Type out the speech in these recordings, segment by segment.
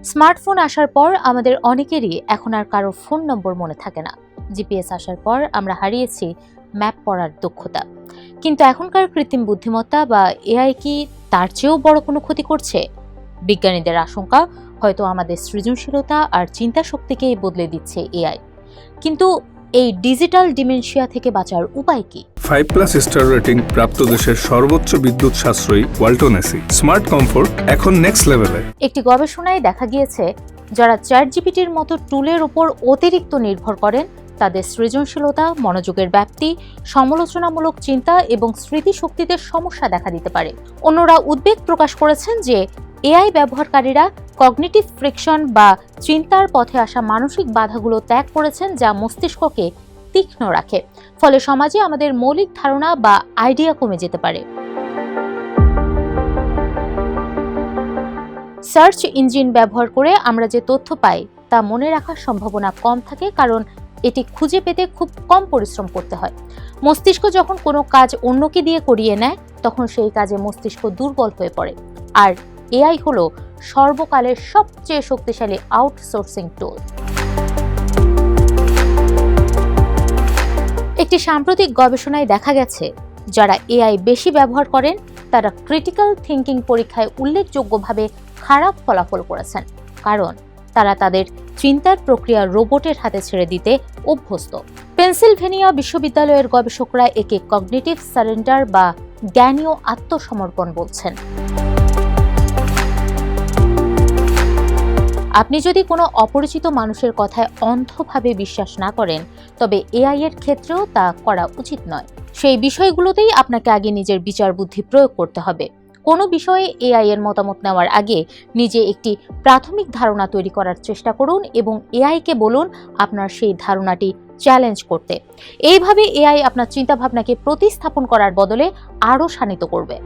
Smartphone আসার পর আমাদের অনেকেরই এখন আর কারো ফোন নম্বর মনে থাকে না। জিপিএস আসার পর আমরা হারিয়েছি ম্যাপ পড়ার দক্ষতা। কিন্তু এখনকার কৃত্রিম বুদ্ধিমত্তা বা এআই কি তার চেয়েও বড় কোনো ক্ষতি করছে? বিজ্ঞানীদের আশঙ্কা, হয়তো আমাদের সৃজনশীলতা আর চিন্তা শক্তিকেই বদলে দিচ্ছে এআই। কিন্তু এই ডিজিটাল ডিমেনশিয়া থেকে বাঁচার উপায় কি? 5+ স্টার রেটিং প্রাপ্ত দেশের সর্বোচ্চ বিদ্যুৎ সাশ্রয়ী ওয়ালটন এসি স্মার্ট কমফোর্ট এখন নেক্সট লেভেলে। একটি গবেষণায় দেখা গিয়েছে, যারা চ্যাটজিপিটির মতো টুলের উপর অতিরিক্ত নির্ভর করেন, তাদের সৃজনশীলতা, মনোযোগের ব্যাপ্তি, সমালোচনামূলক চিন্তা এবং স্মৃতিশক্তিতে সমস্যা দেখা দিতে পারে। অন্যরা উদ্বেগ প্রকাশ করেছেন যে এআই ব্যবহারকারীরা কগনিটিভ ফ্রিকশন বা চিন্তার পথে আসা মানসিক বাধাগুলো ত্যাগ করেছেন, যা মস্তিষ্ককে তীক্ষ্ণ রাখে। ফলে সমাজে আমাদের মৌলিক ধারণা বা আইডিয়া কমে যেতে পারে। সার্চ ইঞ্জিন ব্যবহার করে আমরা যে তথ্য পাই তা মনে রাখার সম্ভাবনা কম থাকে, কারণ এটি খুঁজে পেতে খুব কম পরিশ্রম করতে হয়। মস্তিষ্ক যখন কোনো কাজ অন্যকে দিয়ে করিয়ে নেয়, তখন সেই কাজে মস্তিষ্ক দুর্বল হয়ে পড়ে। আর এআই হলো সর্বকালের সবচেয়ে শক্তিশালী আউটসোর্সিং টুল। একটি সাম্প্রতিক গবেষণায় দেখা গেছে, যারা এআই বেশি ব্যবহার করেন তারা ক্রিটিক্যাল থিংকিং পরীক্ষায় উল্লেখযোগ্যভাবে খারাপ ফলাফল করেছেন, কারণ তারা তাদের চিন্তার প্রক্রিয়া রোবটের হাতে ছেড়ে দিতে অভ্যস্ত। পেনসিলভেনিয়া বিশ্ববিদ্যালয়ের গবেষকরা একে কগনিটিভ সারেন্ডার বা জ্ঞানীয় আত্মসমর্পণ বলছেন। আপনি যদি কোনো অপরিচিত মানুষের কথায় অন্ধভাবে বিশ্বাস না করেন, তবে এআই এর ক্ষেত্রেও তা করা উচিত নয়। সেই বিষয়গুলোতেই আপনাকে আগে নিজের বিচার বুদ্ধি প্রয়োগ করতে হবে। কোনো বিষয়ে এআই এর মতামত নেওয়ার আগে নিজে একটি প্রাথমিক ধারণা তৈরি করার চেষ্টা করুন এবং এআইকে বলুন আপনার সেই ধারণাটি চ্যালেঞ্জ করতে। এইভাবে এআই আপনার চিন্তাভাবনাকে প্রতিস্থাপন করার বদলে আরও শানিত করবে।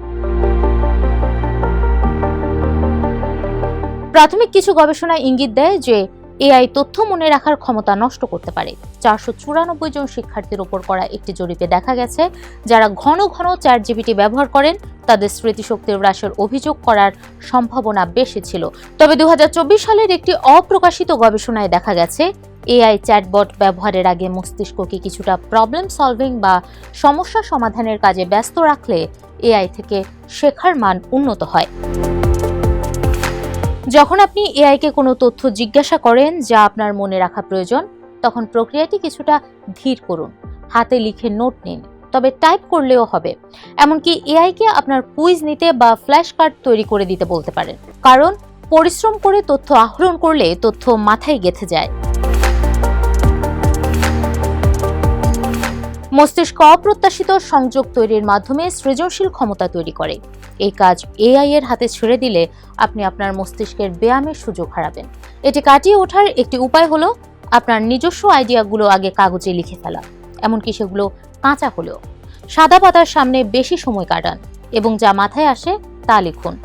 প্রাথমিক কিছু গবেষণা ইঙ্গিত দেয় যে এআই তথ্য মনে রাখার ক্ষমতা নষ্ট করতে পারে। 494 জন শিক্ষার্থীর উপর করা একটি জরিপে দেখা গেছে, যারা ঘন ঘন চ্যাটজিপিটি ব্যবহার করেন তাদের স্মৃতিশক্তির হ্রাসের অভিযোগ করার সম্ভাবনা বেশি ছিল। তবে 2024 সালের একটি অপ্রকাশিত গবেষণায় দেখা গেছে, এআই চ্যাটবট ব্যবহারের আগে মস্তিষ্ককে কিছুটা প্রবলেম সলভিং বা সমস্যা সমাধানের কাজে ব্যস্ত রাখলে এআই থেকে শেখার মান উন্নত হয়। যখন আপনি এআইকে কোনো তথ্য জিজ্ঞাসা করেন যা আপনার মনে রাখা প্রয়োজন, তখন প্রক্রিয়াটি কিছুটা ধীর করুন। হাতে লিখে নোট নিন, তবে টাইপ করলেও হবে। এমনকি এআইকে আপনার কুইজ নিতে বা ফ্ল্যাশ কার্ড তৈরি করে দিতে বলতে পারেন, কারণ পরিশ্রম করে তথ্য আহরণ করলে তথ্য মাথায় গেঁথে যায়। মস্তিষ্ক অপ্রত্যাশিত সংযোগ তৈরির মাধ্যমে সৃজনশীল ক্ষমতা তৈরি করে। এই কাজ এআই এর হাতে ছেড়ে দিলে আপনি আপনার মস্তিষ্কের ব্যায়ামের সুযোগ হারাবেন। এটি কাটিয়ে ওঠার একটি উপায় হলো আপনার নিজস্ব আইডিয়াগুলো আগে কাগজে লিখে ফেলা, এমনকি সেগুলো কাঁচা হলেও। সাদা পাতার সামনে বেশি সময় কাটান এবং যা মাথায় আসে তা লিখুন।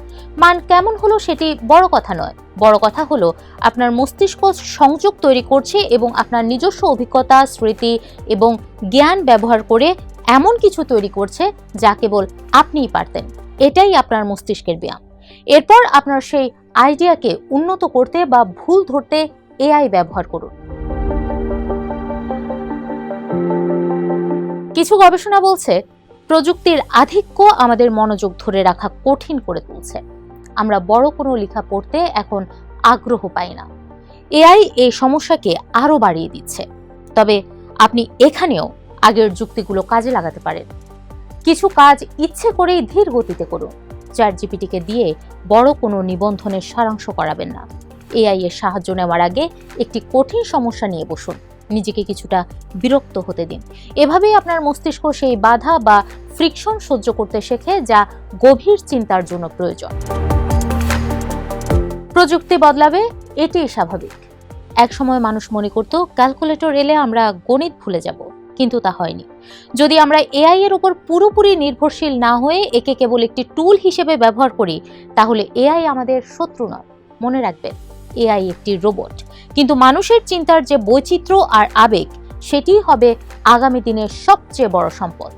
মান কেমন হলো সেটি বড় কথা নয়, বড় কথা হলো আপনার মস্তিষ্ক সংযোগ তৈরি করছে এবং আপনার নিজস্ব অভিজ্ঞতা, স্মৃতি এবং জ্ঞান ব্যবহার করে এমন কিছু তৈরি করছে যা কেবল আপনিই পারতেন। এটাই আপনার মস্তিষ্কের ব্যায়াম। এরপর আপনার সেই আইডিয়াকে উন্নত করতে বা ভুল ধরতে এআই ব্যবহার করুন। কিছু গবেষণা বলছে, প্রযুক্তির আধিক্য আমাদের মনোযোগ ধরে রাখা কঠিন করে তুলছে। আমরা বড় কোনো লেখা পড়তে এখন আগ্রহ পাই না। এআই এই সমস্যাকে আরও বাড়িয়ে দিচ্ছে। তবে আপনি এখানেও আগের যুক্তিগুলো কাজে লাগাতে পারেন। কিছু কাজ ইচ্ছে করেই ধীর গতিতে করুন। চ্যাটজিপিটিকে দিয়ে বড় কোনো নিবন্ধনের সারাংশ করাবেন না। এআই এর সাহায্য নেওয়ার আগে একটি কঠিন সমস্যা নিয়ে বসুন, নিজেকে কিছুটা বিরক্ত হতে দিন। এভাবেই আপনার মস্তিষ্ক সেই বাধা বা ফ্রিকশন সহ্য করতে শেখে, যা গভীর চিন্তার জন্য প্রয়োজন। প্রযুক্তি বদলাবে, এটাই স্বাভাবিক। একসময় মানুষ মনে করত ক্যালকুলেটর এলে আমরা গণিত ভুলে যাব, কিন্তু তা হয়নি। যদি আমরা এআই এর উপর পুরোপুরি নির্ভরশীল না হয়ে একে কেবল একটি টুল হিসেবে ব্যবহার করি, তাহলে এআই আমাদের শত্রু নয়। মনে রাখবেন, এআই একটি রোবট, কিন্তু মানুষের চিন্তার যে বৈচিত্র্য আর আবেগ, সেটিই হবে আগামী দিনের সবচেয়ে বড় সম্পদ।